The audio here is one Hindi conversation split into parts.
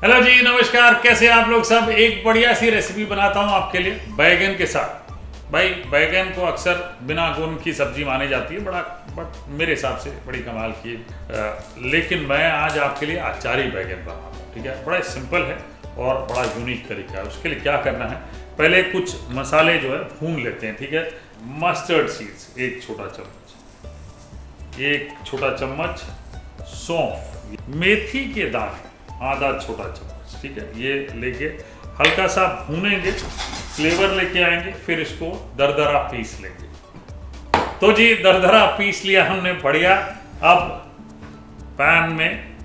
हेलो जी, नमस्कार। कैसे आप लोग सब। एक बढ़िया सी रेसिपी बनाता हूँ आपके लिए बैगन के साथ। भाई बैगन को अक्सर बिना गुन की सब्जी मानी जाती है, बट मेरे हिसाब से बड़ी कमाल की लेकिन मैं आज आपके लिए अचारी बैगन बना रहा हूँ। ठीक है, बड़ा सिंपल है और बड़ा यूनिक तरीका है। उसके लिए क्या करना है, पहले कुछ मसाले जो है भून लेते हैं। ठीक है, मस्टर्ड सीड्स एक छोटा चम्मच, सौंफ, मेथी के दाने आधा छोटा चम्मच। ठीक है, ये लेके हल्का सा भूनेंगे, फ्लेवर लेके आएंगे, फिर इसको दरदरा पीस लेंगे। तो जी दरदरा पीस लिया हमने, बढ़िया। अब पैन में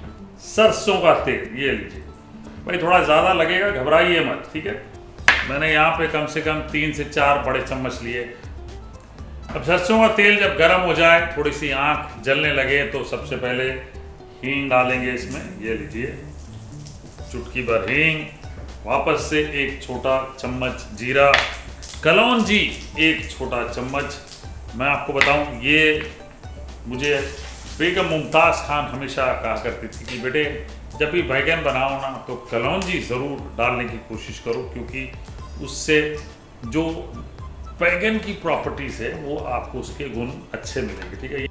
सरसों का तेल ये लीजिए। भाई थोड़ा ज़्यादा लगेगा, घबराइए मत। ठीक है, मैंने यहाँ पे कम से कम 3 से 4 बड़े चम्मच लिए। अब सरसों का तेल जब गर्म हो जाए, थोड़ी सी आँख जलने लगे, तो सबसे पहले हींग डालेंगे इसमें। ये लीजिए, चुटकी भर हींग, वापस से एक छोटा चम्मच जीरा, कलौंजी एक छोटा चम्मच। मैं आपको बताऊं, ये मुझे बेगम मुमताज़ खान हमेशा कहा करती थी कि बेटे जब भी बैगन बनाओ ना तो कलौंजी ज़रूर डालने की कोशिश करो, क्योंकि उससे जो बैगन की प्रॉपर्टीज़ है वो आपको उसके गुण अच्छे मिलेंगे। ठीक है,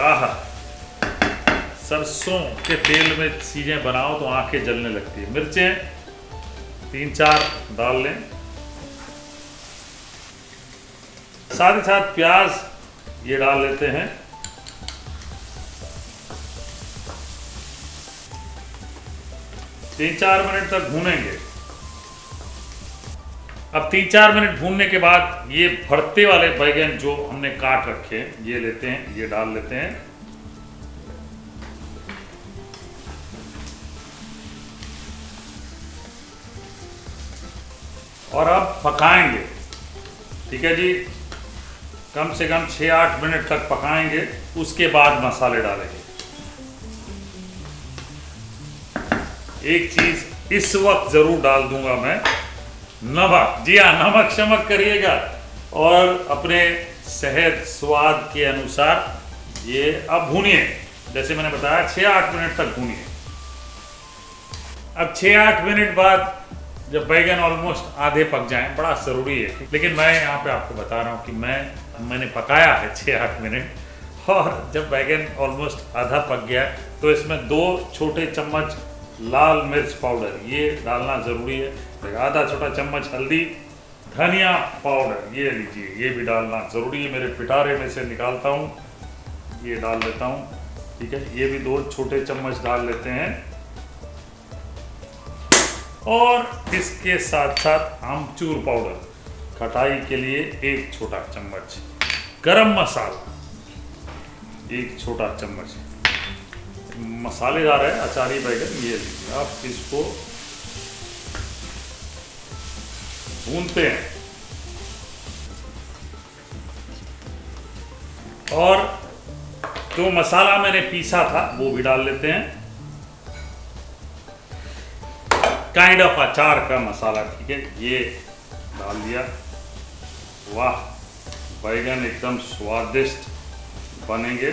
आहा, सरसों के तेल में चीज़ें बनाओ तो आंखें जलने लगती है। मिर्चें 3-4 डाल लें, साथ ही साथ प्याज ये डाल लेते हैं। तीन चार मिनट तक भूनेंगे। अब 3-4 मिनट भूनने के बाद ये भरते वाले बैगन जो हमने काट रखे हैं ये लेते हैं, ये डाल लेते हैं। और अब पकाएंगे। ठीक है जी, कम से कम 6-8 मिनट तक पकाएंगे। उसके बाद मसाले डालेंगे। एक चीज इस वक्त जरूर डाल दूंगा मैं, नमक। जी हाँ, नमक शमक करिएगा और अपने सेहत स्वाद के अनुसार ये अब भूनिए। जैसे मैंने बताया 6-8 मिनट तक भूनिए। अब 6-8 मिनट बाद जब बैगन ऑलमोस्ट आधे पक जाएं, बड़ा ज़रूरी है, लेकिन मैं यहाँ पे आपको बता रहा हूँ कि मैंने पकाया है 6-8 मिनट। और जब बैगन ऑलमोस्ट आधा पक गया तो इसमें 2 छोटे चम्मच लाल मिर्च पाउडर ये डालना ज़रूरी है। आधा छोटा चम्मच हल्दी, धनिया पाउडर ये लीजिए, ये भी डालना ज़रूरी है। मेरे पिटारे में से निकालता हूँ, ये डाल लेता हूँ। ठीक है, ये भी 2 छोटे चम्मच डाल लेते हैं। और इसके साथ साथ आमचूर पाउडर खटाई के लिए 1 छोटा चम्मच, गरम मसाला 1 छोटा चम्मच। मसालेदार है अचारी बैगन। ये लीजिए, आप इसको भूनते हैं। और जो मसाला मैंने पीसा था वो भी डाल लेते हैं। काइंड ऑफ अचार का मसाला। ठीक है, ये डाल दिया। वाह, बैगन एकदम स्वादिष्ट बनेंगे।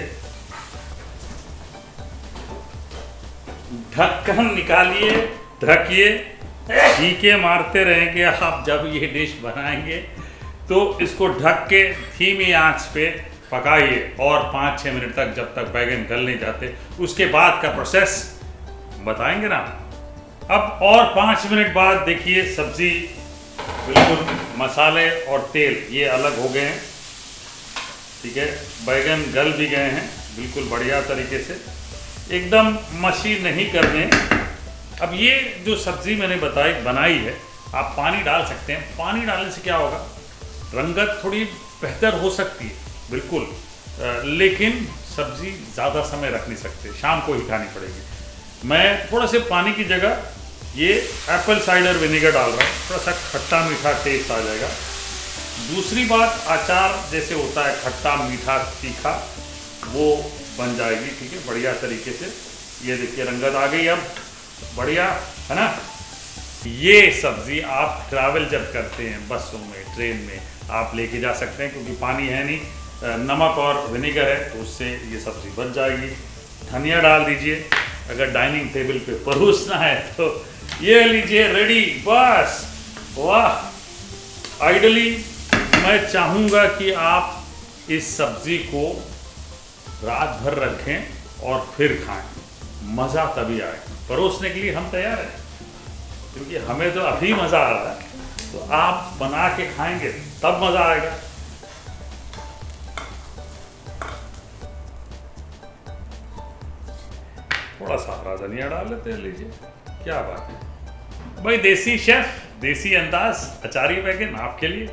ढक्कन निकालिए, ढकिए, छींके मारते रहेंगे आप। जब ये डिश बनाएंगे तो इसको ढक के धीमी आंच पे पकाइए और 5-6 मिनट तक, जब तक बैगन गल नहीं जाते। उसके बाद का प्रोसेस बताएंगे ना। अब और 5 मिनट बाद देखिए सब्जी बिल्कुल मसाले और तेल ये अलग हो गए हैं। ठीक है, बैगन गल भी गए हैं बिल्कुल बढ़िया तरीके से, एकदम मशी नहीं करने। अब ये जो सब्जी मैंने बनाई है, आप पानी डाल सकते हैं। पानी डालने से क्या होगा, रंगत थोड़ी बेहतर हो सकती है बिल्कुल, लेकिन सब्जी ज़्यादा समय रख नहीं सकते, शाम को ही खानी पड़ेगी। मैं थोड़ा से पानी की जगह ये एप्पल साइडर विनेगर डाल रहा हूँ, थोड़ा सा खट्टा मीठा टेस्ट आ जाएगा। दूसरी बात, अचार जैसे होता है खट्टा मीठा तीखा, वो बन जाएगी। ठीक है, बढ़िया तरीके से। ये देखिए रंगत आ गई अब, बढ़िया है ना। ये सब्ज़ी आप ट्रैवल जब करते हैं बसों में, ट्रेन में, आप लेके जा सकते हैं, क्योंकि पानी है नहीं, नमक और विनेगर है, तो उससे ये सब्ज़ी बच जाएगी। धनिया डाल दीजिए। अगर डाइनिंग टेबल पे परोसना है तो ये लीजिए, रेडी, बस। वाह। आइडली मैं चाहूँगा कि आप इस सब्जी को रात भर रखें और फिर खाएं, मज़ा तभी आए। परोसने के लिए हम तैयार हैं, क्योंकि हमें तो अभी मज़ा आ रहा है, तो आप बना के खाएंगे तब मज़ा आएगा। थोड़ा सा हरा धनिया डाल लेते हैं, लीजिए, क्या बात है भाई। देसी शेफ, देसी अंदाज, अचारी पैकेट आपके लिए।